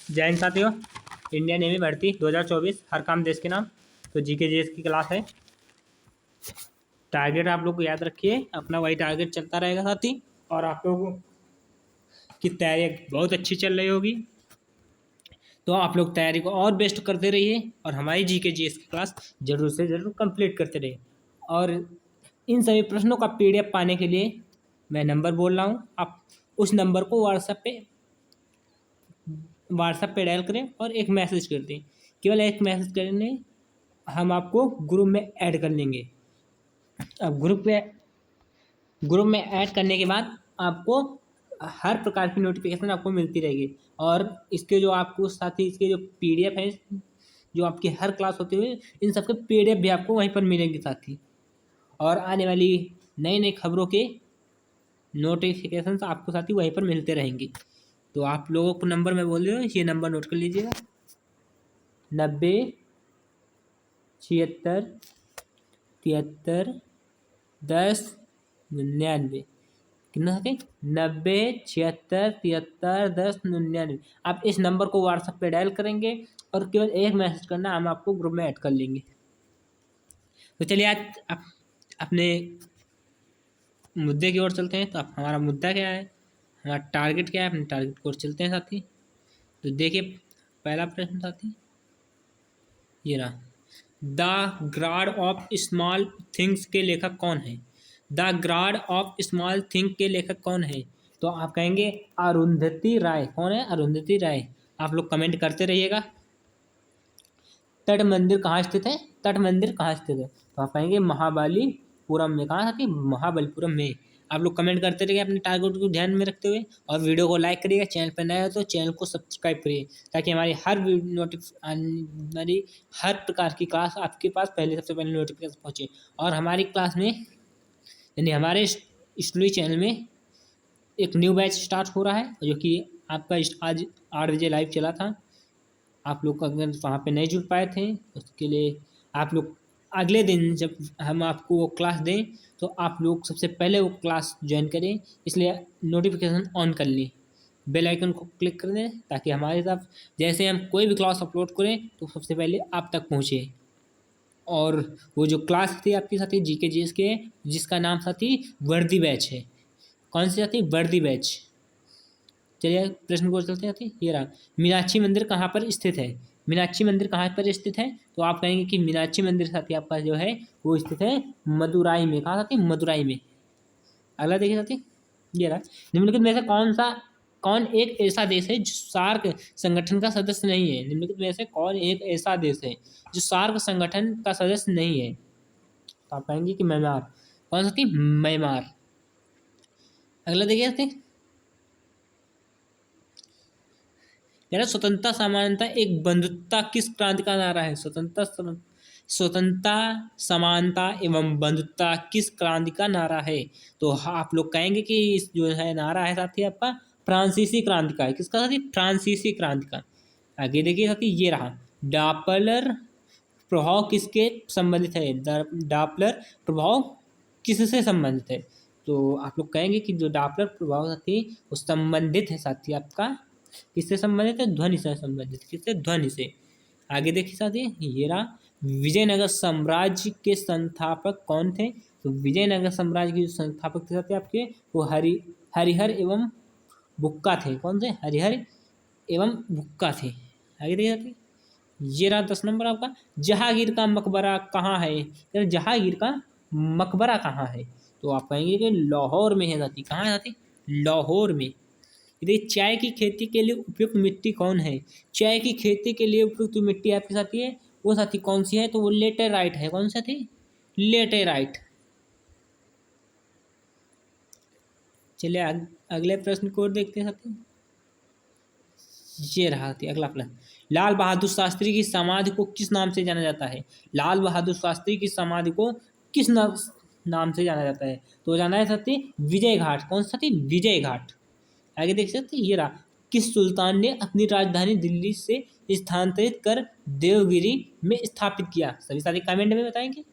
जय हिंद साथियों। Indian navy भर्ती 2024 हर काम देश के नाम। तो जीके जीएस की क्लास है। टारगेट आप लोग को याद रखिए, अपना वही टारगेट चलता रहेगा साथी। और आप लोगों की तैयारी बहुत अच्छी चल रही होगी, तो आप लोग तैयारी को और बेस्ट करते रहिए और हमारी जीके जीएस की क्लास जरूर से जरूर कंप्लीट करते रहिए। और इन सभी प्रश्नों का पीडीएफ पाने के लिए मैं नंबर बोल रहा हूँ, आप उस नंबर को व्हाट्सएप पे डायल करें और एक मैसेज कर दें। केवल एक मैसेज करने हम आपको ग्रुप में ऐड कर लेंगे। अब ग्रुप में ऐड करने के बाद आपको हर प्रकार की नोटिफिकेशन आपको मिलती रहेगी। और इसके जो आपको साथ ही इसके जो पीडीएफ है, जो आपकी हर क्लास होती है, इन सबके पीडीएफ भी आपको वहीं पर मिलेंगे साथी। और आने वाली नई नई खबरों के नोटिफिकेशन आपको साथी वहीं पर मिलते रहेंगे। तो आप लोगों को नंबर मैं बोल रही हूँ, ये नंबर नोट कर लीजिएगा। 90 76 73 10 99। कितना है? 90 76 73 10 99। आप इस नंबर को व्हाट्सएप पे डायल करेंगे और केवल एक मैसेज करना, हम आपको ग्रुप में ऐड कर लेंगे। तो चलिए आज अपने मुद्दे की ओर चलते हैं। तो अब हमारा मुद्दा क्या है, हमारा टारगेट क्या है, अपने टारगेट की ओर चलते हैं साथी। तो देखिए पहला प्रश्न साथी ये रहा, the grad of small things के लेखक कौन है? The grad of small thing के लेखक कौन है? तो आप कहेंगे अरुंधति राय। कौन है? अरुंधति राय। आप लोग कमेंट करते रहिएगा। तट मंदिर कहाँ स्थित है? तट मंदिर कहाँ स्थित है? तो आप कहेंगे महाबलीपुरम में। कहाँ था? महाबलीपुरम में। आप लोग कमेंट करते रहिए अपने टारगेट को ध्यान में रखते हुए, और वीडियो को लाइक करिएगा। चैनल पर नया हो तो चैनल को सब्सक्राइब करिए, ताकि हमारी हमारी हर प्रकार की क्लास आपके पास सबसे पहले नोटिफिकेशन पहुँचे। और हमारी क्लास में यानी हमारे स्टडी चैनल में एक न्यू बैच स्टार्ट हो रहा है, जो कि आपका आज 8 बजे लाइव चला था। आप लोग अगर वहाँ पे नहीं जुड़ पाए थे, उसके लिए आप लोग अगले दिन जब हम आपको वो क्लास दें, तो आप लोग सबसे पहले वो क्लास ज्वाइन करें। इसलिए नोटिफिकेशन ऑन कर लें, बेल आइकन को क्लिक कर दें, ताकि हमारे साथ जैसे हम कोई भी क्लास अपलोड करें तो सबसे पहले आप तक पहुँचे। और वो जो क्लास थी आपके साथी जीके जीएस के, जिसका नाम साथी वर्दी बैच है। कौन सी साथी? वर्दी बैच। चलिए प्रश्न को चलते हैं। ये रहा, मीनाक्षी मंदिर कहाँ पर स्थित है? मीनाक्षी मंदिर कहाँ पर स्थित है? तो आप कहेंगे कि मीनाक्षी मंदिर साथी आपका जो है वो स्थित है मदुराई में। कहाँ साथी? मदुराई में। अगला देखिए साथी, ये रहा, निम्नलिखित में से कौन एक ऐसा देश है जो सार्क संगठन का सदस्य नहीं है? निम्नलिखित में से कौन एक ऐसा देश है जो सार्क संगठन का सदस्य नहीं है? तो आप कहेंगे कि म्यांमार। कौन सा थी? म्यांमार। अगला देखिए साथी, यानी स्वतंत्रता समानता एक बंधुत्ता किस क्रांति का नारा है? स्वतंत्रता समानता एवं बंधुत्ता किस क्रांति का नारा है? तो आप लोग कहेंगे कि इस जो है नारा है साथी आपका फ्रांसीसी क्रांति का है। किसका साथी? फ्रांसीसी क्रांति का। आगे देखिए साथी, ये रहा, डॉपलर प्रभाव किसके संबंधित है? डॉपलर प्रभाव किससे संबंधित है? तो आप लोग कहेंगे कि जो डॉपलर प्रभाव साथी वो संबंधित है साथी आपका किससे संबंधित है? ध्वनि से संबंधित। किससे? ध्वनि से। आगे देखिए साथी, ये रहा, विजयनगर साम्राज्य के संस्थापक कौन थे? तो विजयनगर साम्राज्य के जो संस्थापक थे साथी आपके वो हरिहर एवं बुक्का थे। कौन से? हरिहर एवं बुक्का थे। आगे देखिए साथी, ये रहा 10 नंबर आपका, जहांगीर का मकबरा कहाँ है? जहांगीर का मकबरा कहाँ है? तो आप कहेंगे कि लाहौर में है साथी। कहाँ है साथी? लाहौर में। देखिए, चाय की खेती के लिए उपयुक्त मिट्टी कौन है? चाय की खेती के लिए उपयुक्त मिट्टी आपके साथी है वो साथी कौन सी है? तो वो लेटेराइट है। कौन सा थी? लेटेराइट। चलिए अगले प्रश्न को देखते हैं साथी। ये रहा थी अगला प्रश्न, लाल बहादुर शास्त्री की समाधि को किस नाम से जाना जाता है? लाल बहादुर शास्त्री की समाधि को किस नाम से जाना जाता है? तो जाना है साथी विजय घाट। कौन सा थी? विजय घाट। आगे देख सकते हैं, ये रहा, किस सुल्तान ने अपनी राजधानी दिल्ली से स्थानांतरित कर देवगिरी में स्थापित किया? सभी साथी कमेंट में बताएंगे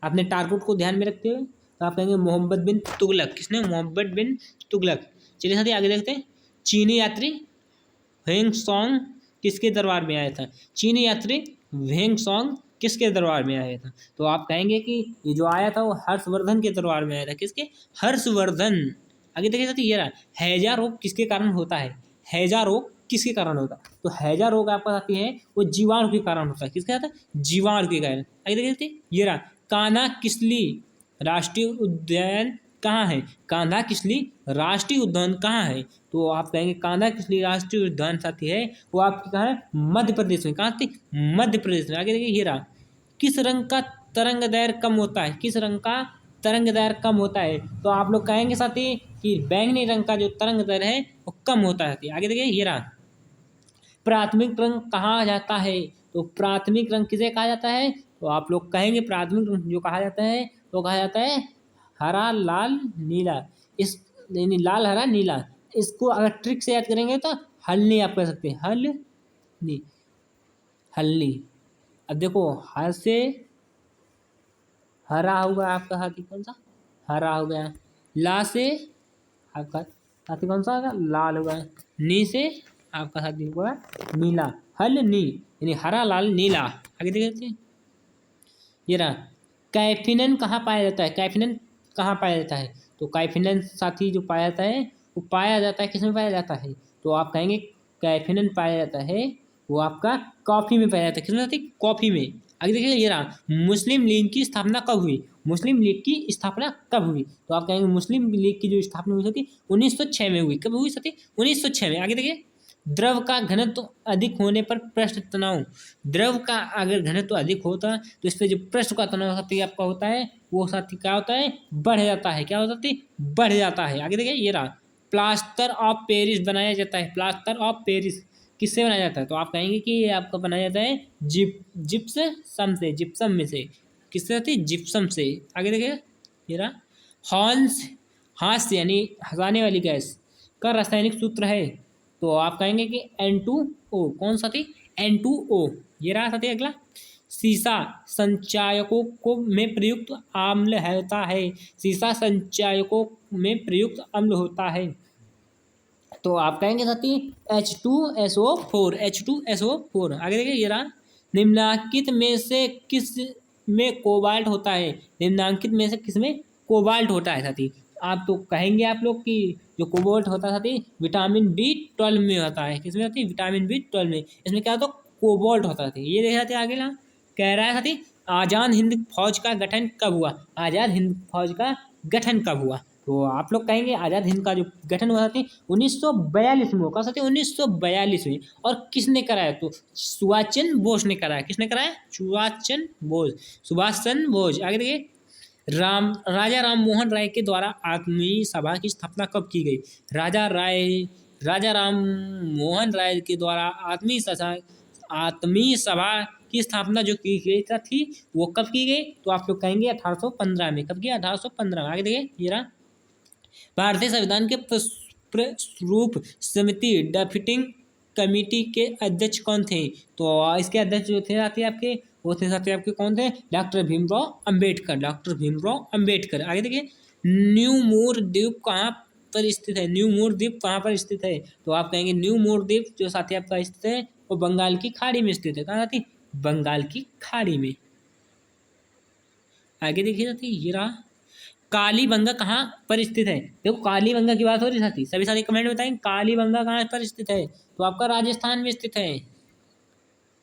अपने टारगेट को ध्यान में रखते हुए। तो आप कहेंगे मोहम्मद बिन तुगलक। किसने? मोहम्मद बिन तुगलक। चलिए साथी आगे देखते हैं, चीनी यात्री ह्वेंगसोंग किसके दरबार में आया था? चीनी यात्री ह्वेंगसोंग किसके दरबार में आया था? तो आप कहेंगे कि ये जो आया था वो हर्षवर्धन के दरबार में आया था। किसके? हर्षवर्धन। आगे देखिए साथी, ये रहा, हैजा रोग किसके कारण होता है? हैजा रोग किसके कारण होता है? तो हैजा रोग आपका साथी है वो जीवाणु के कारण होता है। किसके साथ? जीवाणु के कारण। आगे देखिए साथी, ये रहा, कान्हा किसली राष्ट्रीय उद्यान कहाँ है? कान्हा किसली राष्ट्रीय उद्यान कहाँ है? तो आप कहेंगे कान्हा किसली राष्ट्रीय उद्यान साथी है वो आपकी कहाँ है? मध्य प्रदेश में। कहाँ थी? मध्य प्रदेश में। आगे देखिए, ये रहा, किस रंग का तरंग दैर्घ्य कम होता है? किस रंग का तरंग दैर्घ्य कम होता है? तो आप लोग कहेंगे साथी कि बैंगनी रंग का जो तरंग दैर्घ्य है वो कम होता है साथी। आगे देखिए, ये रहा, प्राथमिक रंग कहा जाता है? तो प्राथमिक रंग किसे कहा जाता है? तो आप लोग कहेंगे प्राथमिक रंग जो कहा जाता है तो कहा जाता है हरा लाल नीला। इस यानी लाल हरा नीला, इसको अगर ट्रिक से याद करेंगे तो हल्नी आप कह सकते हैं, हल्नी, हल्नी। अब देखो, हर से हरा होगा आपका साथी कौन सा? हरा हो गया। ला से आपका साथी कौन सा होगा? लाल होगा। नी से आपका साथी होगा नीला, हल नी, यानी हरा लाल नीला। आगे देखिए, ये रहा, कैफिनन कहाँ पाया जाता है? कैफिनन कहाँ पाया जाता है? तो कैफिनन साथी जो पाया जाता है वो पाया जाता है किसमें पाया जाता है? तो आप कहेंगे कैफिनन पाया जाता है वो आपका कॉफ़ी में पाया जाता है। किसमें जाती? कॉफ़ी में। आगे देखिए, ये रहा, मुस्लिम लीग की स्थापना कब हुई? मुस्लिम लीग की स्थापना कब हुई? तो आप कहेंगे मुस्लिम लीग की जो स्थापना हुई थी 1906 में हुई। कब हुई सती? 1906 में। आगे देखिए, द्रव का घनत्व अधिक होने पर पृष्ठ तनाव, द्रव का अगर घनत्व अधिक होता है तो इस पर जो पृष्ठ का तनाव साथी आपका होता है वो साथी क्या होता है? बढ़ जाता है। क्या होता है? बढ़ जाता है। आगे देखिए, ये रहा, प्लास्टर ऑफ पेरिस बनाया जाता है। प्लास्टर ऑफ पेरिस किससे बनाया जाता है? तो आप कहेंगे कि ये आपका बनाया जाता है जिप्सम से, जिप्सम में से। किससे होती है? जिप्सम से। आगे देखिए, ये रहा, हॉन्स, हास्य यानी हंसाने वाली गैस का रासायनिक सूत्र है? तो आप कहेंगे कि N2O। कौन सा थी? N2O। ये रहा साथी अगला, सीसा संचायकों को में प्रयुक्त अम्ल होता है। सीसा संचायकों में प्रयुक्त अम्ल होता है। तो आप कहेंगे साथी H2SO4, H2SO4। आगे देखिए, ये रहा, निम्नांकित में से किस में कोबाल्ट होता है? निम्नांकित में से किस में कोबाल्ट होता है साथी? आप तो कहेंगे आप लोग कि जो कोबाल्ट होता है साथी विटामिन B12 में होता है। किसमें होती है? विटामिन B12 में। इसमें क्या होता है? कोबाल्ट होता है। ये देखा जाते आगे ना, कह रहा है साथी आजाद हिंद फौज का गठन कब हुआ? आजाद हिंद फौज का गठन कब हुआ? तो आप लोग कहेंगे आजाद हिंद का जो गठन हुआ था 1942 में होगा साथी, 1942 में। और किसने कराया? तो सुभाष चंद्र बोस ने कराया। किसने कराया? सुभाष चंद्र बोस, सुभाष चंद्र बोस। आगे देखिए, राजा राम मोहन राय के द्वारा आत्मीय सभा की स्थापना कब की गई? राजा राम मोहन राय के द्वारा आत्मीय सभा की स्थापना जो की गई थी वो कब की गई? तो आप लोग कहेंगे 1815 में। कब किया? 1815 में। आगे देखिए, ये रहा, भारतीय संविधान के प्रारूप समिति ड्राफ्टिंग कमेटी के अध्यक्ष कौन थे? तो इसके अध्यक्ष जो थे साथी आपके वो थे साथी आपके कौन थे? Doctor Bhimrao Ambedkar, doctor Bhimrao Ambedkar. आगे देखिए, न्यू मोर द्वीप कहाँ पर स्थित है? न्यू मोर द्वीप कहाँ पर स्थित है? तो आप कहेंगे न्यू मोर द्वीप जो साथी आपका स्थित है वो बंगाल की खाड़ी में स्थित है। कहाँ साथी? बंगाल की खाड़ी में। आगे देखिए साथी, ये रहा, कालीबंगा कहाँ पर स्थित है? देखो, कालीबंगा की बात हो रही साथी, सभी साथी कमेंट में बताएंगे कालीबंगा कहाँ पर स्थित है? तो आपका राजस्थान में स्थित है।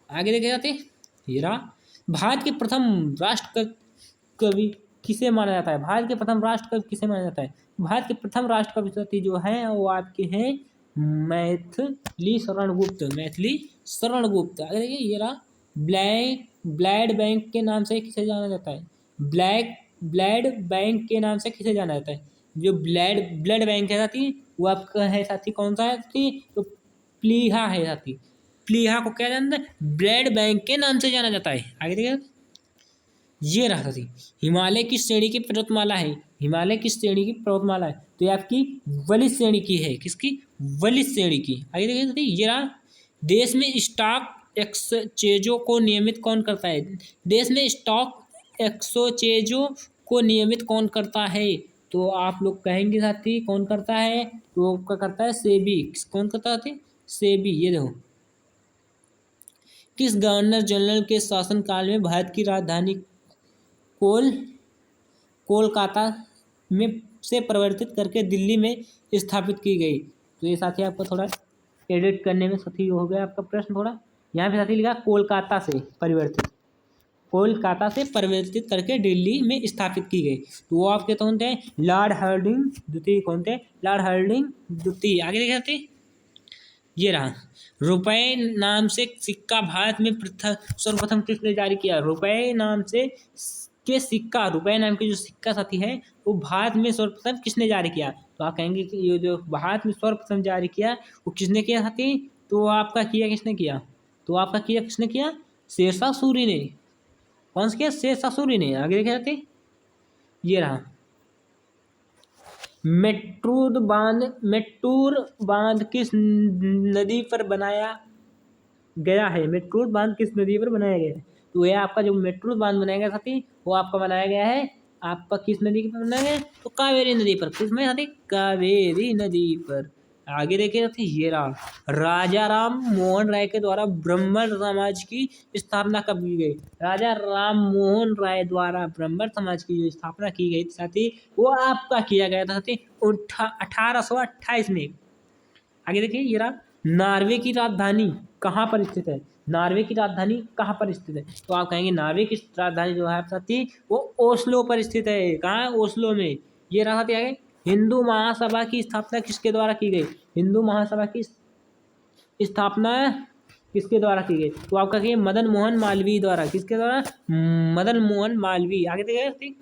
आगे देखे साथी, ये रहा, भारत के प्रथम राष्ट्र कवि किसे माना जाता है? भारत के प्रथम राष्ट्र कवि किसे माना जाता है? भारत के प्रथम राष्ट्र कवि साथी जो है वो आपके हैं मैथिली शरण गुप्त, मैथिली शरण गुप्त। आगे देखिए, ये रहा, ब्लड बैंक के नाम से किसे जाना जाता है? ब्लड बैंक के नाम से किसे जाना जाता है? जो ब्लड बैंक है साथी वो आपका है साथी कौन सा है साथी? तो प्लीहा है साथी। प्लीहा को क्या जानते हैं? ब्लड बैंक के नाम से जाना जाता है। आगे देखिए, ये रहा साथी, हिमालय किस श्रेणी की पर्वतमाला है? हिमालय किस श्रेणी की पर्वतमाला है? तो ये आपकी वलित श्रेणी की है। किसकी? वलित श्रेणी की। आगे देखिए साथी, ये रहा, देश में स्टॉक एक्सचेंजों को नियमित कौन करता है? देश में स्टॉक एक्सचेंजों को नियमित कौन करता है? तो आप लोग कहेंगे साथी कौन करता है? तो क्या करता है? सेबी। कौन करता है? से भी। ये देखो, किस गवर्नर जनरल के शासनकाल में भारत की राजधानी कोल कोलकाता में से परिवर्तित करके दिल्ली में स्थापित की गई? तो ये साथी आपको थोड़ा एडिट करने में साथी हो गया आपका प्रश्न थोड़ा। यहाँ पे साथी लिखा कोलकाता से परिवर्तित, कोलकाता से परिवर्तित करके दिल्ली में स्थापित की गई। तो वो आपके कौन थे? लॉर्ड हार्डिंग द्वितीय। कौन थे? लॉर्ड हार्डिंग द्वितीय। आगे देखे थे, ये रहा। रुपए नाम से सिक्का भारत में सर्वप्रथम किसने जारी किया? रुपए नाम से के सिक्का, रुपए नाम के जो सिक्का साथी है वो भारत में सर्वप्रथम किसने जारी किया? तो आप कहेंगे कि ये जो भारत में सर्वप्रथम जारी किया वो किसने किया साथी? तो आपका किया किसने किया? तो आपका किया किसने किया? शेरशाह सूरी ने। कौन सा किया? शेरशाह सूरी ने। आगे देखे जाते, ये रहा। मेट्टूर बांध किस नदी पर बनाया गया है? मेट्टूर बांध किस नदी पर बनाया गया है? तो यह आपका जो मेट्टूर बांध बनाया गया साथी वो आपका बनाया गया है आपका किस नदी पर बनाया गया? तो कावेरी नदी पर। किसमें साथी? कावेरी नदी पर। आगे देखिए साथी, ये रहा। राजा राम मोहन राय के द्वारा ब्राह्मण समाज की स्थापना कब की गई? राजा राम मोहन राय द्वारा ब्राह्मण समाज की जो स्थापना की गई साथी वो आपका किया गया था साथी 1828 में। आगे देखिए, ये रहा। नॉर्वे की राजधानी कहाँ पर स्थित है? नॉर्वे की राजधानी कहाँ पर स्थित है? तो आप कहेंगे नॉर्वे की राजधानी जो है साथी वो ओस्लो पर स्थित है। कहाँ है? ओस्लो में। ये रहा साथी। आगे, हिंदू महासभा की स्थापना किसके द्वारा की गई? हिंदू महासभा की स्थापना किसके द्वारा की गई? तो आपका कहिए मदन मोहन मालवीय द्वारा। किसके द्वारा? मदन मोहन मालवीय। आगे देखिए,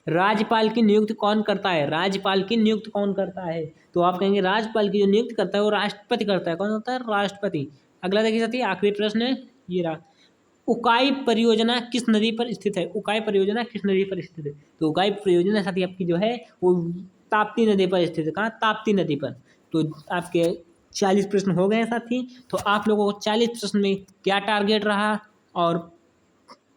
राज्यपाल की नियुक्ति कौन करता है? राज्यपाल की नियुक्ति कौन करता है? तो आप कहेंगे राज्यपाल की जो नियुक्ति करता है वो राष्ट्रपति करता है। कौन होता है? राष्ट्रपति। अगला देखिए साथी, आखिरी प्रश्न है, ये रहा। उकाई परियोजना किस नदी पर स्थित है? उकाई परियोजना किस नदी पर स्थित है? तो उकाई परियोजना साथी आपकी जो है वो ताप्ती नदी पर स्थित है। कहाँ? ताप्ती नदी पर। तो आपके 40 प्रश्न हो गए साथी। तो आप लोगों को 40 प्रश्न में क्या टारगेट रहा और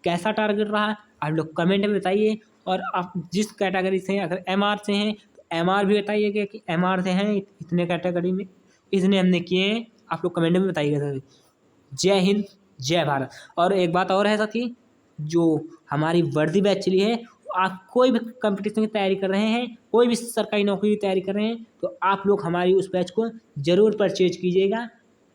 कैसा टारगेट रहा आप लोग कमेंट में बताइए। और आप जिस कैटेगरी से हैं, अगर MR से हैं तो MR भी बताइएगा कि MR से हैं इतने कैटेगरी में इतने हमने किए हैं। आप लोग कमेंट में बताइएगा साथी। जय हिंद, जय भारत। और एक बात और है साथी, जो हमारी वर्दी बैच चली है, आप कोई भी कंपटीशन की तैयारी कर रहे हैं, कोई भी सरकारी नौकरी की तैयारी कर रहे हैं तो आप लोग हमारी उस बैच को ज़रूर परचेज कीजिएगा,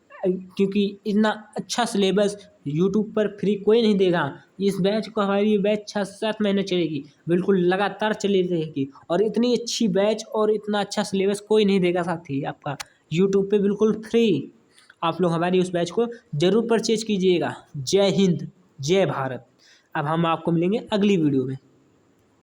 क्योंकि इतना अच्छा सिलेबस यूट्यूब पर फ्री कोई नहीं देगा। इस बैच को, हमारी बैच 6-7 महीने चलेगी, बिल्कुल लगातार चली रहेगी। और इतनी अच्छी बैच और इतना अच्छा सिलेबस कोई नहीं देगा साथी आपका यूट्यूब पे बिल्कुल फ्री। आप लोग हमारी उस बैच को ज़रूर परचेज कीजिएगा। जय हिंद, जय भारत। अब हम आपको मिलेंगे अगली वीडियो में।